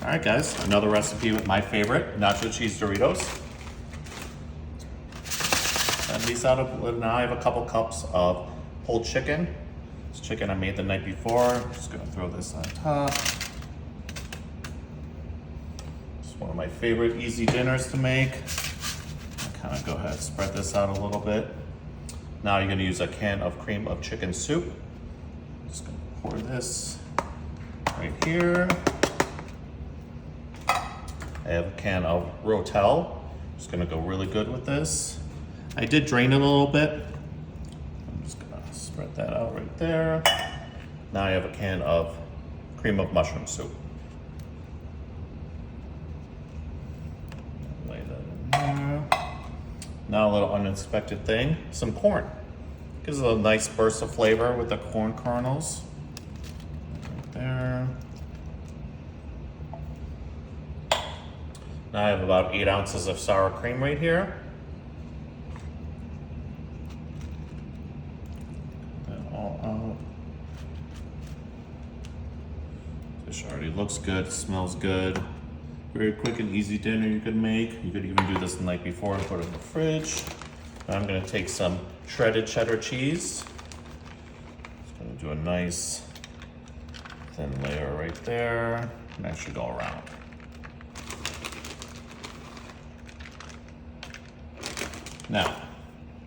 All right, guys, another recipe with my favorite nacho cheese Doritos. And these out of, now I have a couple cups of pulled chicken. This chicken I made the night before. Just gonna throw this on top. It's one of my favorite easy dinners to make. Kind of go ahead and spread this out a little bit. Now you're gonna use a can of cream of chicken soup. Just gonna pour this right here. I have a can of Rotel. Just gonna go really good with this. I did drain it a little bit. I'm just gonna spread that out right there. Now I have a can of cream of mushroom soup. Lay that in there. Now a little uninspected thing, some corn. Gives it a nice burst of flavor with the corn kernels. Right there. Now I have about 8 ounces of sour cream right here. Put that all out. Fish already looks good, smells good. Very quick and easy dinner you could make. You could even do this the night before and put it in the fridge. Now I'm gonna take some shredded cheddar cheese. Just gonna do a nice thin layer right there. And that should go around. Now,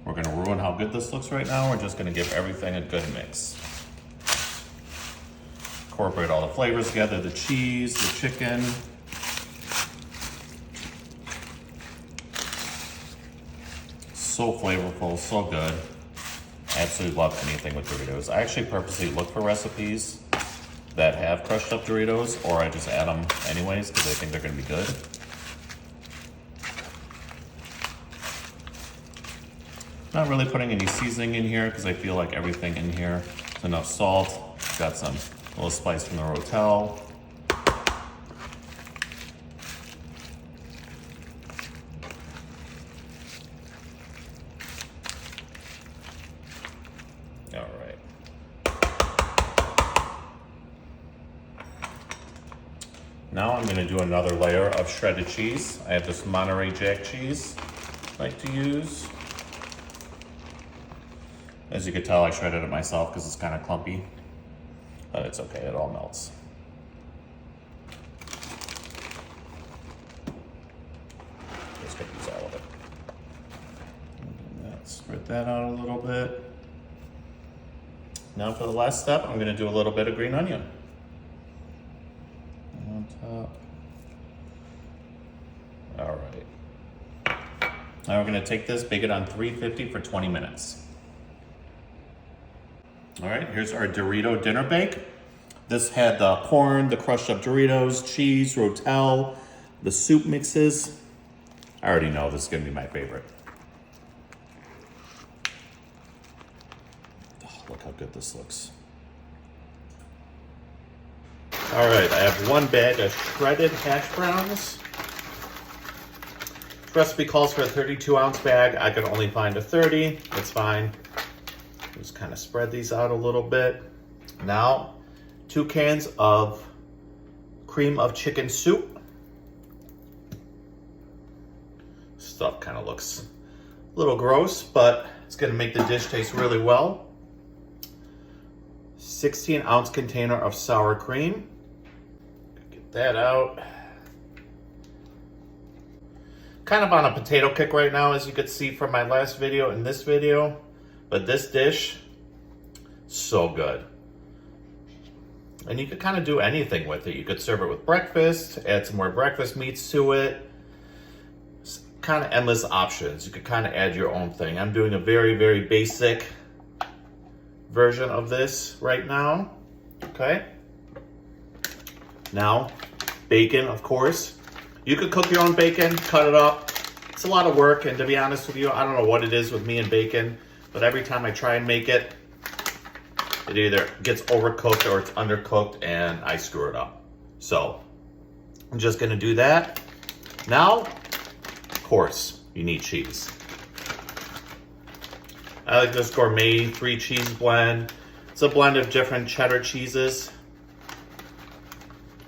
we're gonna ruin how good this looks right now. We're just gonna give everything a good mix. Incorporate all the flavors together, the cheese, the chicken. So flavorful, so good. I absolutely love anything with Doritos. I actually purposely look for recipes that have crushed up Doritos, or I just add them anyways because I think they're gonna be good. Not really putting any seasoning in here because I feel like everything in here is enough salt. Got some little spice from the Rotel. All right. Now I'm gonna do another layer of shredded cheese. I have this Monterey Jack cheese I like to use. As you can tell, I shredded it myself because it's kind of clumpy, but it's okay, it all melts. Just get these all of it. Spread that out a little bit. Now for the last step, I'm gonna do a little bit of green onion. On top. All right. Now we're gonna take this, bake it on 350 for 20 minutes. All right, here's our Dorito dinner bake. This had the corn, the crushed up Doritos, cheese, Rotel, the soup mixes. I already know this is gonna be my favorite. Oh, look how good this looks. All right, I have 1 bag of shredded hash browns. This recipe calls for a 32-ounce bag. I could only find a 30, it's fine. Just kind of spread these out a little bit. Now, 2 cans of cream of chicken soup. Stuff kind of looks a little gross, but it's gonna make the dish taste really well. 16-ounce container of sour cream. Get that out. Kind of on a potato kick right now, as you could see from my last video and this video. But this dish, so good. And you could kind of do anything with it. You could serve it with breakfast, add some more breakfast meats to it. It's kind of endless options. You could kind of add your own thing. I'm doing a very, very basic version of this right now. Okay. Now, bacon, of course. You could cook your own bacon, cut it up. It's a lot of work, and to be honest with you, I don't know what it is with me and bacon. But every time I try and make it, it either gets overcooked or it's undercooked and I screw it up. So I'm just gonna do that. Now, of course, you need cheese. I like this gourmet 3-cheese blend. It's a blend of different cheddar cheeses.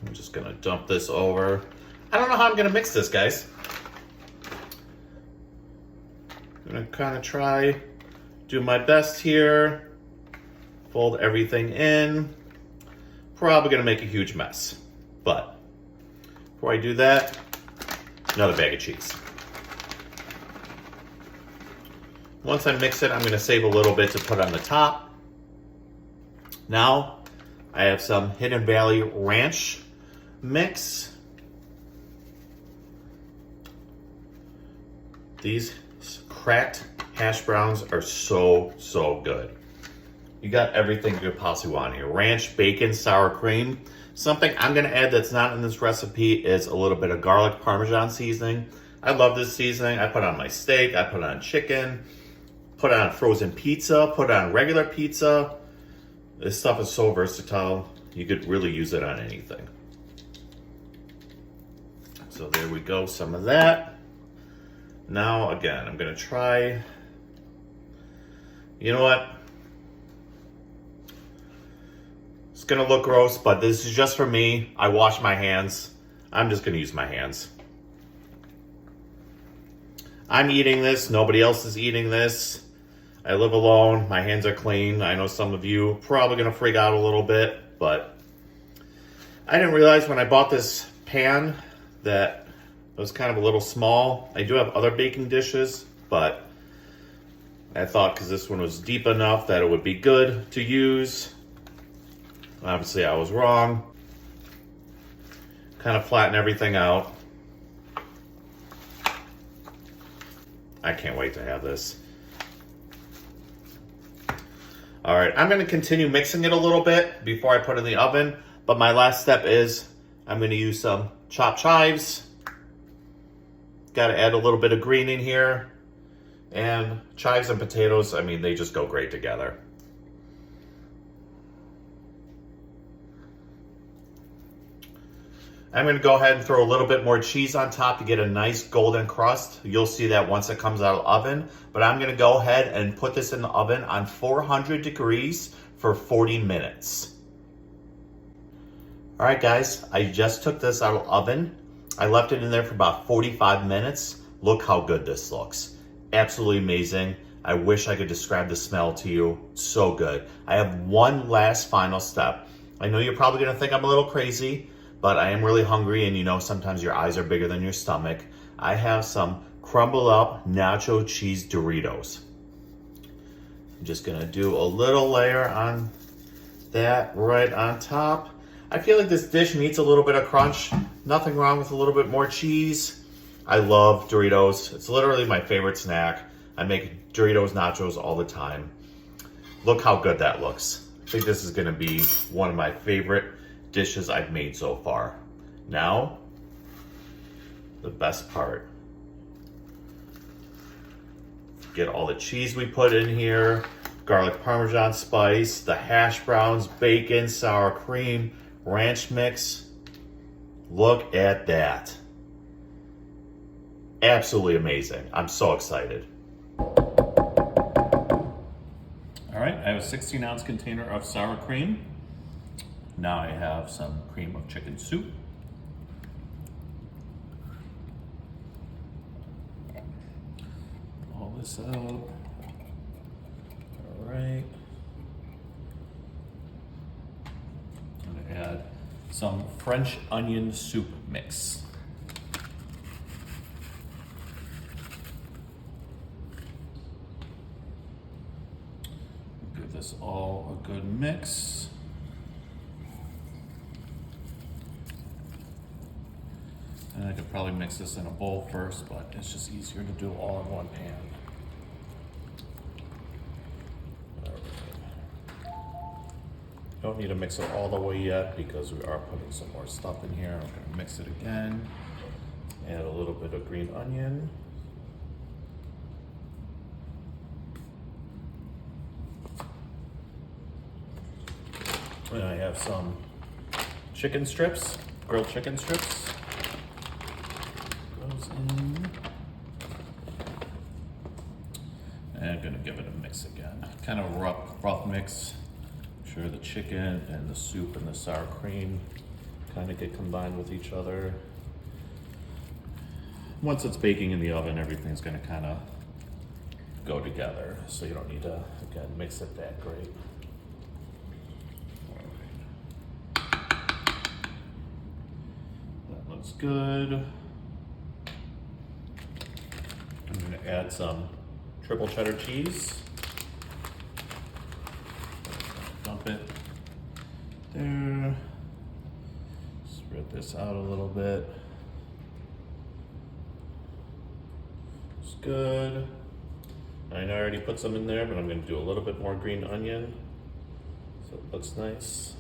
I'm just gonna dump this over. I don't know how I'm gonna mix this, guys. I'm gonna kind of try, do my best here. Fold everything in. Probably gonna make a huge mess. But before I do that, another bag of cheese. Once I mix it, I'm gonna save a little bit to put on the top. Now, I have some Hidden Valley Ranch mix. These cracked hash browns are so, so good. You got everything you could possibly want here. Ranch, bacon, sour cream. Something I'm gonna add that's not in this recipe is a little bit of garlic Parmesan seasoning. I love this seasoning. I put it on my steak, I put it on chicken, put it on frozen pizza, put it on regular pizza. This stuff is so versatile. You could really use it on anything. So there we go, some of that. Now, again, I'm gonna try, you know what? It's gonna look gross, but this is just for me. I wash my hands. I'm just gonna use my hands. I'm eating this, nobody else is eating this. I live alone, my hands are clean. I know some of you are probably gonna freak out a little bit, but I didn't realize when I bought this pan that it was kind of a little small. I do have other baking dishes, but I thought because this one was deep enough that it would be good to use. Obviously, I was wrong. Kind of flatten everything out. I can't wait to have this. All right, I'm gonna continue mixing it a little bit before I put it in the oven, but my last step is I'm gonna use some chopped chives. Gotta add a little bit of green in here. And chives and potatoes, I mean, they just go great together. I'm gonna go ahead and throw a little bit more cheese on top to get a nice golden crust. You'll see that once it comes out of the oven, but I'm gonna go ahead and put this in the oven on 400 degrees for 40 minutes. All right, guys, I just took this out of the oven. I left it in there for about 45 minutes. Look how good this looks. Absolutely amazing. I wish I could describe the smell to you. So good. I have one last final step. I know you're probably gonna think I'm a little crazy, but I am really hungry, and you know sometimes your eyes are bigger than your stomach. I have some crumbled up nacho cheese Doritos. I'm just gonna do a little layer on that right on top. I feel like this dish needs a little bit of crunch. Nothing wrong with a little bit more cheese. I love Doritos. It's literally my favorite snack. I make Doritos nachos all the time. Look how good that looks. I think this is gonna be one of my favorite dishes I've made so far. Now, the best part. Get all the cheese we put in here, garlic Parmesan spice, the hash browns, bacon, sour cream, ranch mix. Look at that. Absolutely amazing. I'm so excited. All right, I have a 16-ounce container of sour cream. Now I have some cream of chicken soup. All this up. All right. I'm gonna add some French onion soup mix. Give this all a good mix. And I could probably mix this in a bowl first, but it's just easier to do all in one pan. Don't need to mix it all the way yet because we are putting some more stuff in here. I'm gonna mix it again. Add a little bit of green onion. And I have some chicken strips, grilled chicken strips. Goes in. And I'm gonna give it a mix again. Kind of rough mix. Make sure the chicken and the soup and the sour cream kind of get combined with each other. Once it's baking in the oven, everything's gonna kind of go together. So you don't need to, again, mix it that great. All right. That looks good. I'm gonna add some triple cheddar cheese. Dump it there. Spread this out a little bit. It's good. I know I already put some in there, but I'm going to do a little bit more green onion so it looks nice.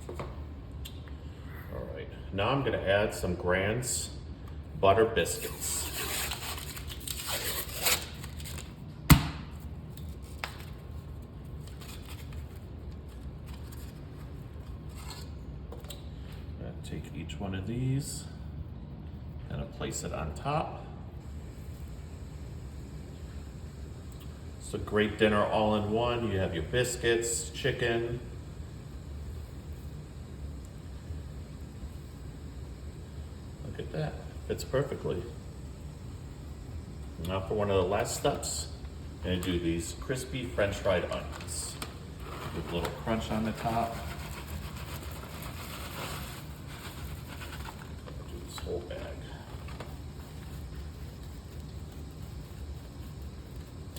All right, now I'm going to add some Grand's butter biscuits. Take each one of these and place it on top. It's a great dinner all in one. You have your biscuits, chicken. Look at that, fits perfectly. Now for one of the last steps, I'm gonna do these crispy French fried onions with a little crunch on the top. Whole bag.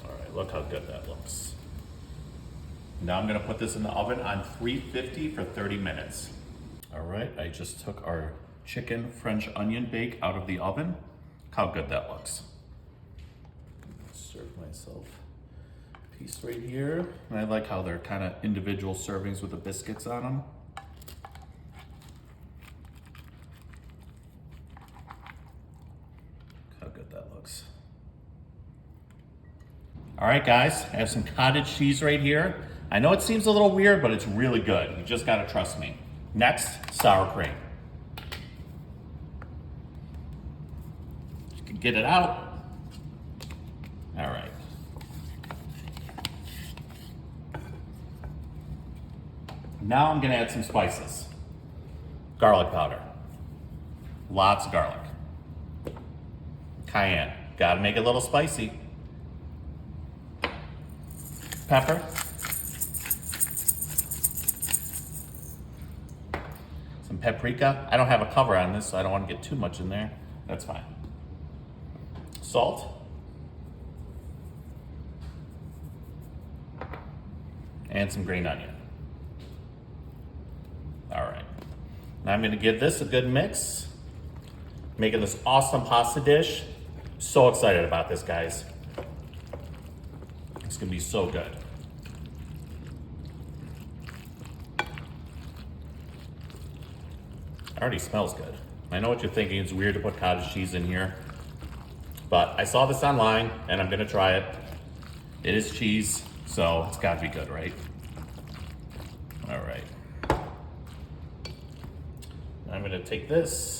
All right, look how good that looks. Now I'm gonna put this in the oven on 350 for 30 minutes. All right, I just took our chicken French onion bake out of the oven. Look how good that looks. Serve myself a piece right here. And I like how they're kind of individual servings with the biscuits on them. How good that looks. All right, guys, I have some cottage cheese right here. I know it seems a little weird, but it's really good. You just gotta trust me. Next, sour cream. You can get it out. All right. Now I'm gonna add some spices. Garlic powder. Lots of garlic. Cayenne, gotta make it a little spicy. Pepper. Some paprika. I don't have a cover on this, so I don't want to get too much in there. That's fine. Salt. And some green onion. All right. Now I'm gonna give this a good mix. Making this awesome pasta dish. So excited about this, guys. It's gonna be so good. Already smells good. I know what you're thinking, it's weird to put cottage cheese in here, but I saw this online and I'm gonna try it. It is cheese, so it's gotta be good, right? All right. I'm gonna take this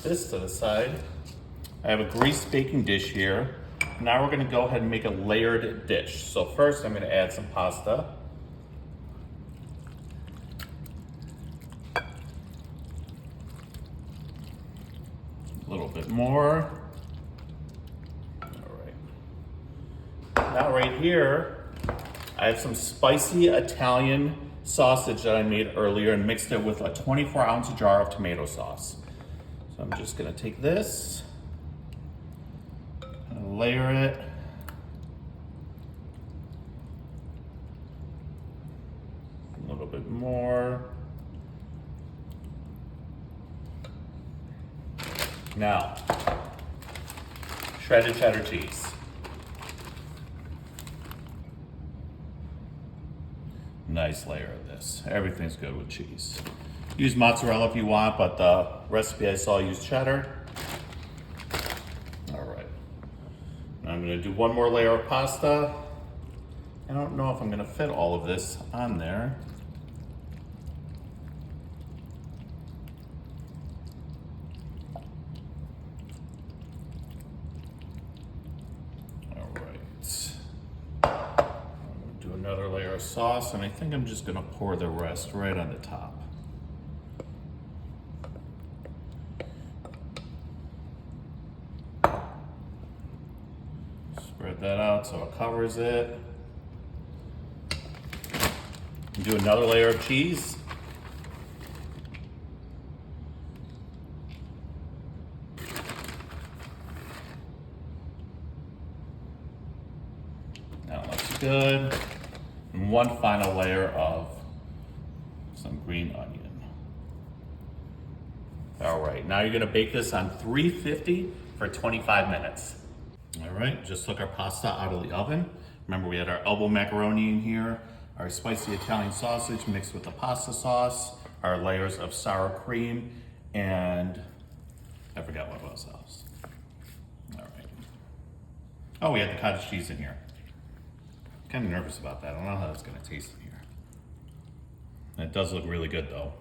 to the side. I have a greased baking dish here. Now we're gonna go ahead and make a layered dish. So first I'm gonna add some pasta. A little bit more. All right. Now right here, I have some spicy Italian sausage that I made earlier and mixed it with a 24-ounce jar of tomato sauce. So I'm just gonna take this and layer it. A little bit more. Now, shredded cheddar cheese. Nice layer of this. Everything's good with cheese. Use mozzarella if you want, but the recipe I saw used cheddar. All right. Now I'm gonna do one more layer of pasta. I don't know if I'm gonna fit all of this on there. All right. another layer of sauce, and I think I'm just gonna pour the rest right on the top. Spread that out so it covers it. And do another layer of cheese. That looks good. And one final layer of some green onion. All right, now you're gonna bake this on 350 for 25 minutes. All right, just took our pasta out of the oven. Remember, we had our elbow macaroni in here, our spicy Italian sausage mixed with the pasta sauce, our layers of sour cream, and I forgot what else. All right. Oh, we had the cottage cheese in here. Kind of nervous about that. I don't know how that's gonna taste in here. It does look really good though.